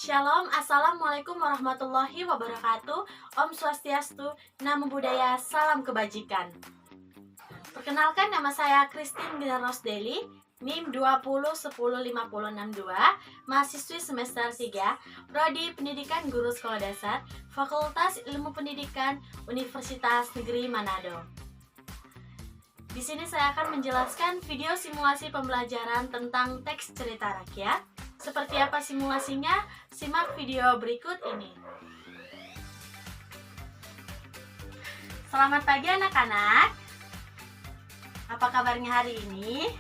Shalom, Assalamualaikum warahmatullahi wabarakatuh. Om Swastiastu, Namo Buddhaya, salam kebajikan. Perkenalkan, nama saya Christine Gina Rosdeli, NIM 20105062, mahasiswi semester 3, Prodi Pendidikan Guru Sekolah Dasar, Fakultas Ilmu Pendidikan, Universitas Negeri Manado. Di sini saya akan menjelaskan video simulasi pembelajaran tentang teks cerita rakyat. Seperti apa simulasinya? Simak video berikut ini. Selamat pagi anak-anak. Apa kabarnya hari ini?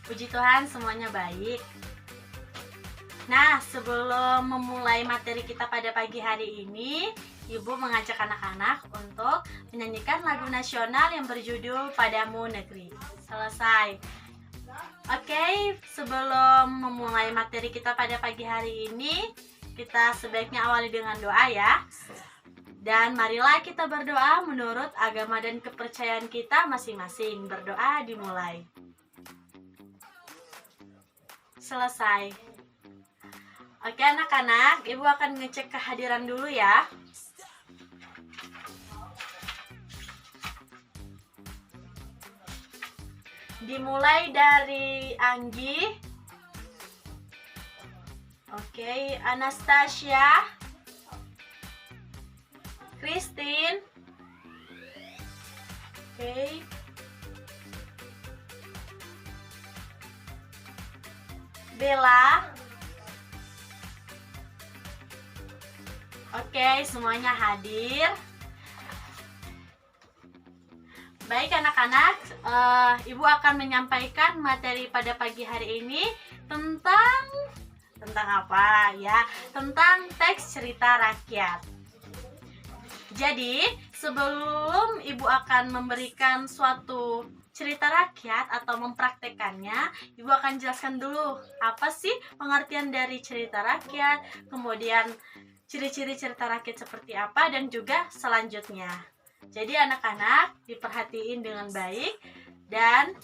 Puji Tuhan semuanya baik. Nah, sebelum memulai materi kita pada pagi hari ini, Ibu mengajak anak-anak untuk menyanyikan lagu nasional yang berjudul Padamu Negeri. Selesai. Oke, sebelum memulai materi kita pada pagi hari ini, kita sebaiknya awali dengan doa ya. Dan marilah kita berdoa menurut agama dan kepercayaan kita masing-masing. Berdoa dimulai. Selesai. Oke anak-anak, Ibu akan ngecek kehadiran dulu ya. Dimulai dari Anggi. Oke, Anastasia, Christine. Oke. Bella. Oke, semuanya hadir. Baik anak-anak, Ibu akan menyampaikan materi pada pagi hari ini tentang apa ya? Tentang teks cerita rakyat. Jadi, sebelum Ibu akan memberikan suatu cerita rakyat atau mempraktekannya, Ibu akan jelaskan dulu apa sih pengertian dari cerita rakyat, kemudian ciri-ciri cerita rakyat seperti apa, dan juga selanjutnya. Jadi anak-anak diperhatiin dengan baik dan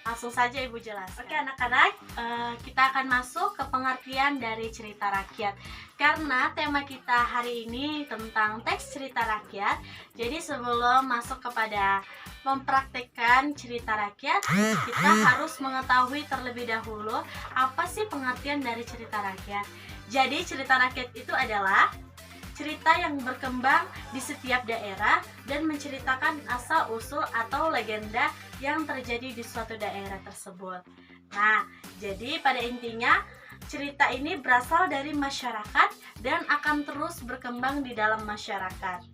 langsung saja Ibu jelaskan. Oke anak-anak, kita akan masuk ke pengertian dari cerita rakyat. Karena tema kita hari ini tentang teks cerita rakyat, jadi sebelum masuk kepada mempraktekkan cerita rakyat, kita harus mengetahui terlebih dahulu apa sih pengertian dari cerita rakyat. Jadi cerita rakyat itu adalah cerita yang berkembang di setiap daerah dan menceritakan asal-usul atau legenda yang terjadi di suatu daerah tersebut. Nah, jadi pada intinya cerita ini berasal dari masyarakat dan akan terus berkembang di dalam masyarakat.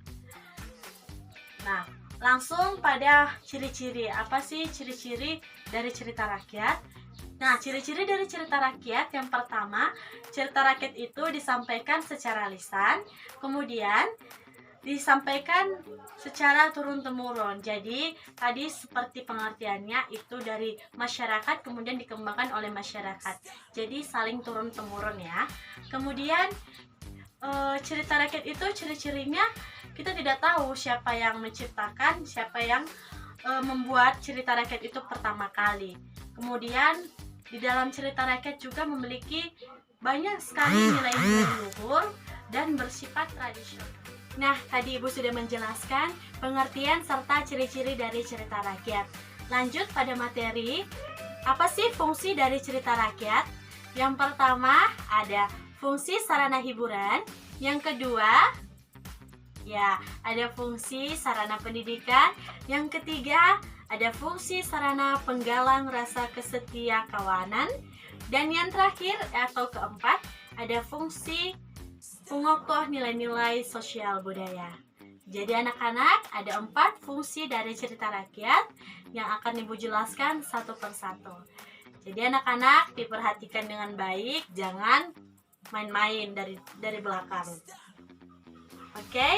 Nah, langsung pada ciri-ciri. Apa sih ciri-ciri dari cerita rakyat? Nah, ciri-ciri dari cerita rakyat yang pertama, cerita rakyat itu disampaikan secara lisan, kemudian disampaikan secara turun-temurun. Jadi, tadi seperti pengertiannya itu dari masyarakat kemudian dikembangkan oleh masyarakat. Jadi, saling turun-temurun ya. Kemudian, cerita rakyat itu ciri-cirinya kita tidak tahu siapa yang menciptakan, siapa yang membuat cerita rakyat itu pertama kali. Kemudian di dalam cerita rakyat juga memiliki banyak sekali nilai-nilai luhur dan bersifat tradisional. Nah, tadi Ibu sudah menjelaskan pengertian serta ciri-ciri dari cerita rakyat. Lanjut pada materi, apa sih fungsi dari cerita rakyat? Yang pertama ada fungsi sarana hiburan, yang kedua ya, ada fungsi sarana pendidikan. Yang ketiga, ada fungsi sarana penggalang rasa kesetia kawanan. Dan yang terakhir atau keempat, ada fungsi pengokoh nilai-nilai sosial budaya. Jadi anak-anak, ada 4 fungsi dari cerita rakyat yang akan Ibu jelaskan satu persatu. Jadi anak-anak diperhatikan dengan baik, jangan main-main dari belakang. Oke,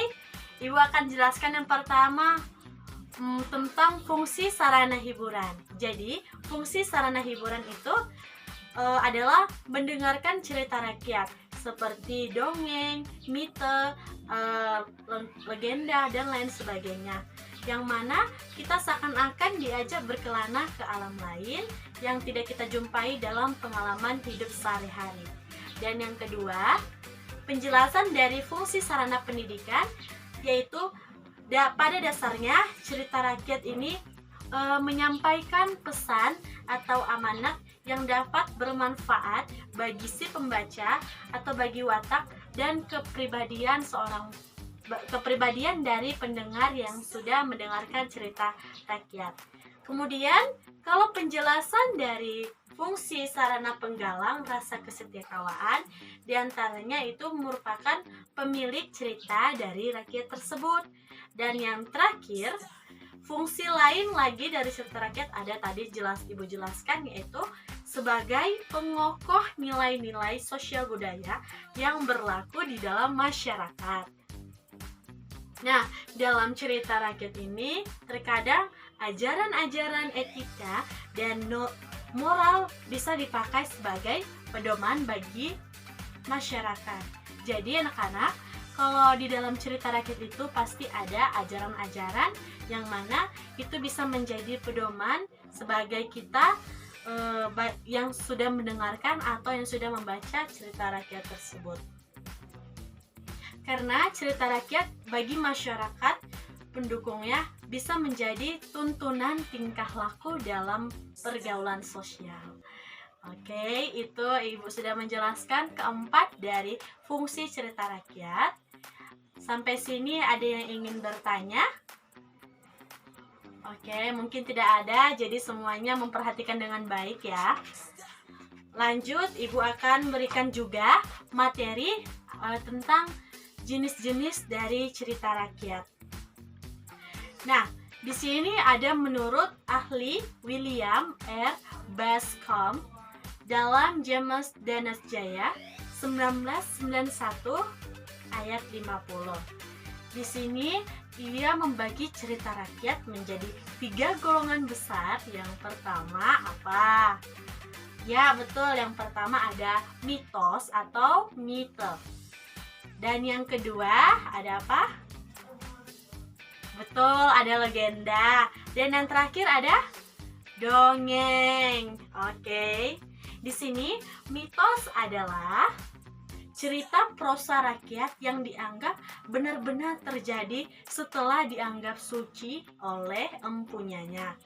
Ibu akan jelaskan yang pertama tentang fungsi sarana hiburan. Jadi, fungsi sarana hiburan itu adalah mendengarkan cerita rakyat seperti dongeng, mite, legenda, dan lain sebagainya. Yang mana kita seakan-akan diajak berkelana ke alam lain yang tidak kita jumpai dalam pengalaman hidup sehari-hari. Dan yang kedua, penjelasan dari fungsi sarana pendidikan, yaitu pada dasarnya cerita rakyat ini menyampaikan pesan atau amanat yang dapat bermanfaat bagi si pembaca atau bagi watak dan kepribadian dari pendengar yang sudah mendengarkan cerita rakyat. Kemudian, kalau penjelasan dari fungsi sarana penggalang rasa kesetiakawanan, diantaranya itu merupakan pemilik cerita dari rakyat tersebut. Dan yang terakhir, fungsi lain lagi dari cerita rakyat ada tadi Ibu jelaskan, yaitu sebagai pengokoh nilai-nilai sosial budaya yang berlaku di dalam masyarakat. Nah, dalam cerita rakyat ini terkadang ajaran-ajaran etika dan moral bisa dipakai sebagai pedoman bagi masyarakat. Jadi anak-anak, kalau di dalam cerita rakyat itu pasti ada ajaran-ajaran yang mana itu bisa menjadi pedoman sebagai kita yang sudah mendengarkan atau yang sudah membaca cerita rakyat tersebut. Karena cerita rakyat bagi masyarakat pendukungnya bisa menjadi tuntunan tingkah laku dalam pergaulan sosial. Oke, itu Ibu sudah menjelaskan keempat dari fungsi cerita rakyat. Sampai sini ada yang ingin bertanya? Oke, mungkin tidak ada, jadi semuanya memperhatikan dengan baik ya. Lanjut, Ibu akan berikan juga materi tentang jenis-jenis dari cerita rakyat. Nah, di sini ada menurut ahli William R. Bascom dalam James Dennis Jaya 1991 ayat 50. Di sini dia membagi cerita rakyat menjadi 3 golongan besar. Yang pertama apa? Ya, betul, yang pertama ada mitos atau mite. Dan yang kedua ada apa? Betul, ada legenda. Dan yang terakhir ada dongeng. Oke. Di sini mitos adalah cerita prosa rakyat yang dianggap benar-benar terjadi setelah dianggap suci oleh empunyanya.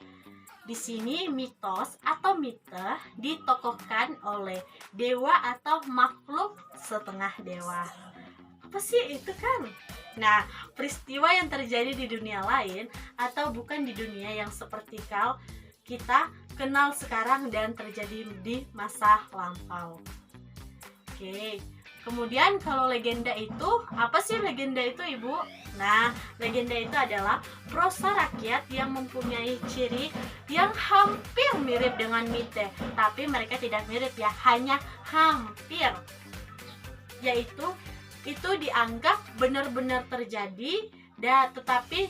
Di sini mitos atau mite ditokohkan oleh dewa atau makhluk setengah dewa. Apa sih itu kan? Nah, peristiwa yang terjadi di dunia lain atau bukan di dunia yang seperti kita kenal sekarang dan terjadi di masa lampau. Oke. Kemudian kalau legenda itu, apa sih legenda itu, Ibu? Nah, legenda itu adalah prosa rakyat yang mempunyai ciri yang hampir mirip dengan mite, tapi mereka tidak mirip ya, hanya hampir. Yaitu itu dianggap benar-benar terjadi tetapi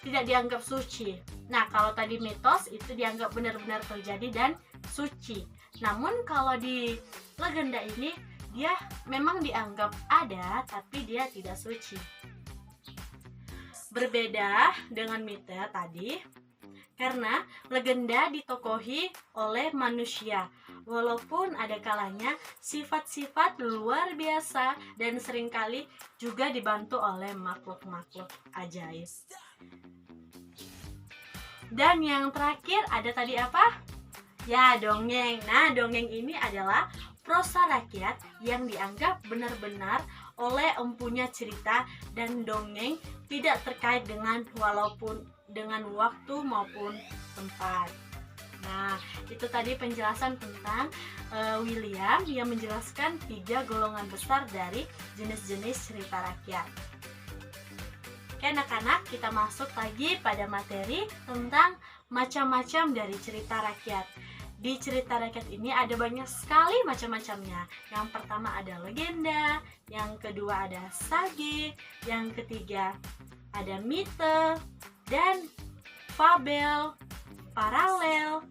tidak dianggap suci. Nah, kalau tadi mitos itu dianggap benar-benar terjadi dan suci. Namun kalau di legenda ini dia memang dianggap ada tapi dia tidak suci. Berbeda dengan mite tadi karena legenda ditokohi oleh manusia, walaupun ada kalanya sifat-sifat luar biasa dan seringkali juga dibantu oleh makhluk-makhluk ajaib. Dan yang terakhir ada tadi apa? Ya, dongeng. Nah, dongeng ini adalah prosa rakyat yang dianggap benar-benar oleh empunya cerita dan dongeng tidak terkait dengan walaupun dengan waktu maupun tempat. Nah, itu tadi penjelasan tentang William yang menjelaskan 3 golongan besar dari jenis-jenis cerita rakyat. Oke anak-anak, kita masuk lagi pada materi tentang macam-macam dari cerita rakyat. Di cerita rakyat ini ada banyak sekali macam-macamnya. Yang pertama ada legenda, yang kedua ada sage, yang ketiga ada mite, dan fabel, paralel,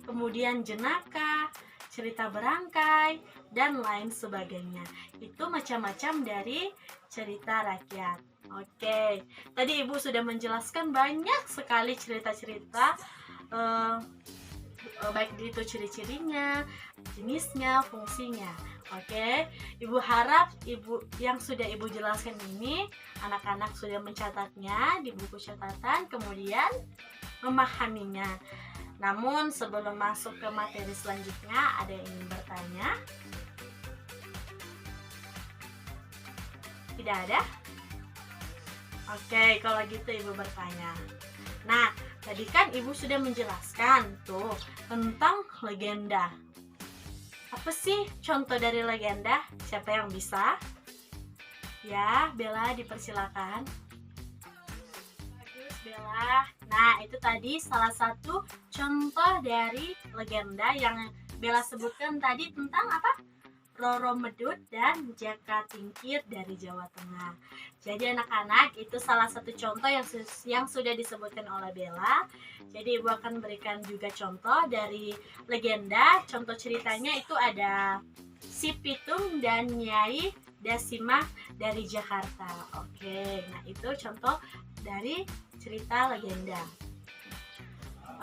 kemudian jenaka, cerita berangkai, dan lain sebagainya. Itu macam-macam dari cerita rakyat. Oke, tadi Ibu sudah menjelaskan banyak sekali cerita-cerita baik itu ciri-cirinya, jenisnya, fungsinya. Oke, Ibu harap yang sudah Ibu jelaskan ini anak-anak sudah mencatatnya di buku catatan, kemudian memahaminya. Namun sebelum masuk ke materi selanjutnya, ada yang ingin bertanya? Tidak ada? Oke, kalau gitu Ibu bertanya. Nah, tadi kan Ibu sudah menjelaskan tuh tentang legenda. Apa sih contoh dari legenda? Siapa yang bisa? Ya, Bella dipersilakan. Bagus, Bella. Nah, itu tadi salah satu contoh dari legenda yang Bella sebutkan tadi tentang apa? Roro Medut dan Jaka Tingkir dari Jawa Tengah. Jadi anak-anak, itu salah satu contoh yang sudah disebutkan oleh Bella. Jadi Ibu akan berikan juga contoh dari legenda. Contoh ceritanya itu ada Si Pitung dan Nyai Dasimah dari Jakarta. Oke, nah itu contoh dari cerita legenda.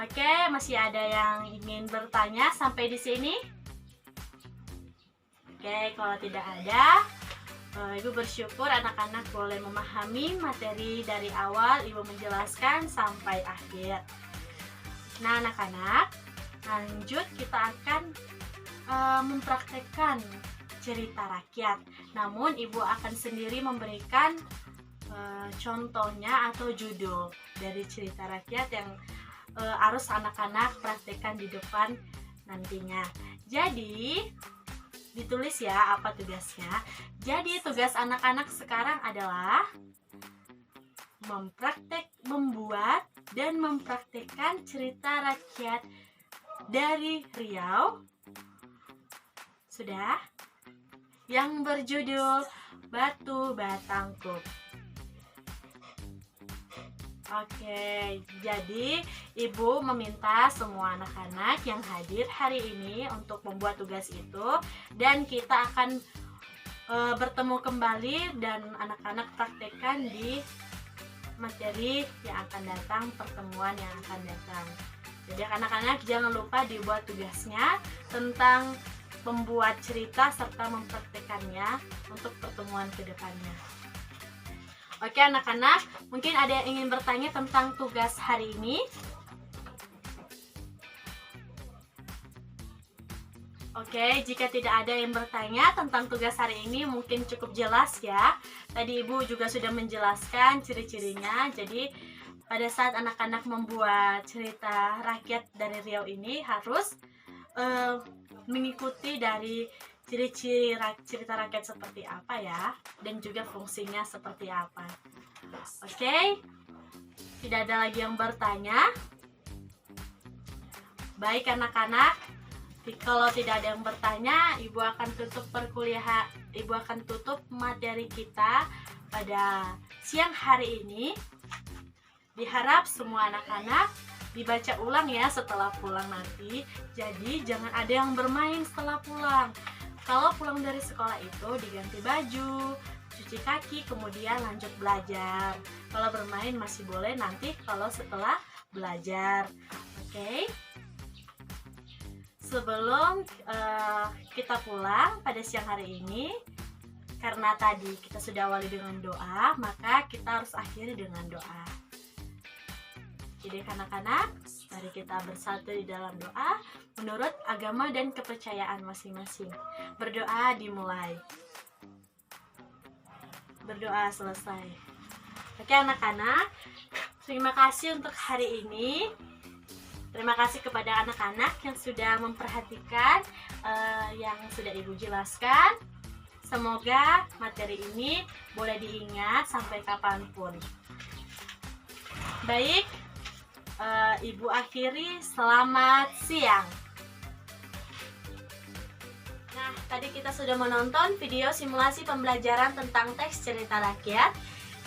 Oke, masih ada yang ingin bertanya sampai di sini? Oke, kalau tidak ada, Ibu bersyukur anak-anak boleh memahami materi dari awal Ibu menjelaskan sampai akhir. Nah, anak-anak, lanjut kita akan mempraktekkan cerita rakyat. Namun, Ibu akan sendiri memberikan contohnya atau judul dari cerita rakyat yang harus anak-anak praktekkan di depan nantinya. Jadi, ditulis ya apa tugasnya. Jadi tugas anak-anak sekarang adalah membuat dan mempraktekkan cerita rakyat dari Riau. Sudah? Yang berjudul Batu Batangkup. Oke, jadi Ibu meminta semua anak-anak yang hadir hari ini untuk membuat tugas itu, dan kita akan bertemu kembali dan anak-anak praktekkan di materi yang akan datang, pertemuan yang akan datang. Jadi anak-anak jangan lupa dibuat tugasnya tentang membuat cerita serta mempraktekannya untuk pertemuan kedepannya. Oke anak-anak, mungkin ada yang ingin bertanya tentang tugas hari ini? Oke, jika tidak ada yang bertanya tentang tugas hari ini, mungkin cukup jelas ya. Tadi Ibu juga sudah menjelaskan ciri-cirinya. Jadi pada saat anak-anak membuat cerita rakyat dari Riau ini harus mengikuti dari ciri-ciri cerita rakyat seperti apa ya, dan juga fungsinya seperti apa. Oke, tidak ada lagi yang bertanya. Baik anak-anak, kalau tidak ada yang bertanya, Ibu akan tutup perkuliahan, Ibu akan tutup materi kita pada siang hari ini. Diharap semua anak-anak dibaca ulang ya setelah pulang nanti. Jadi jangan ada yang bermain setelah pulang. Kalau pulang dari sekolah itu diganti baju, cuci kaki, kemudian lanjut belajar. Kalau bermain masih boleh nanti kalau setelah belajar. Oke? Sebelum kita pulang pada siang hari ini, karena tadi kita sudah awali dengan doa, maka kita harus akhiri dengan doa. Jadi anak-anak, mari kita bersatu di dalam doa menurut agama dan kepercayaan masing-masing. Berdoa dimulai. Berdoa selesai. Oke anak-anak, terima kasih untuk hari ini. Terima kasih kepada anak-anak yang sudah memperhatikan yang sudah Ibu jelaskan. Semoga materi ini boleh diingat sampai kapanpun. Baik, Ibu akhiri, selamat siang. Nah, tadi kita sudah menonton video simulasi pembelajaran tentang teks cerita rakyat.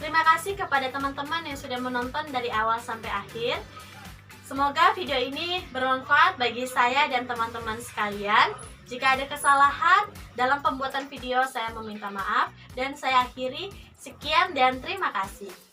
Terima kasih kepada teman-teman yang sudah menonton dari awal sampai akhir. Semoga video ini bermanfaat bagi saya dan teman-teman sekalian. Jika ada kesalahan dalam pembuatan video, saya meminta maaf dan saya akhiri. Sekian dan terima kasih.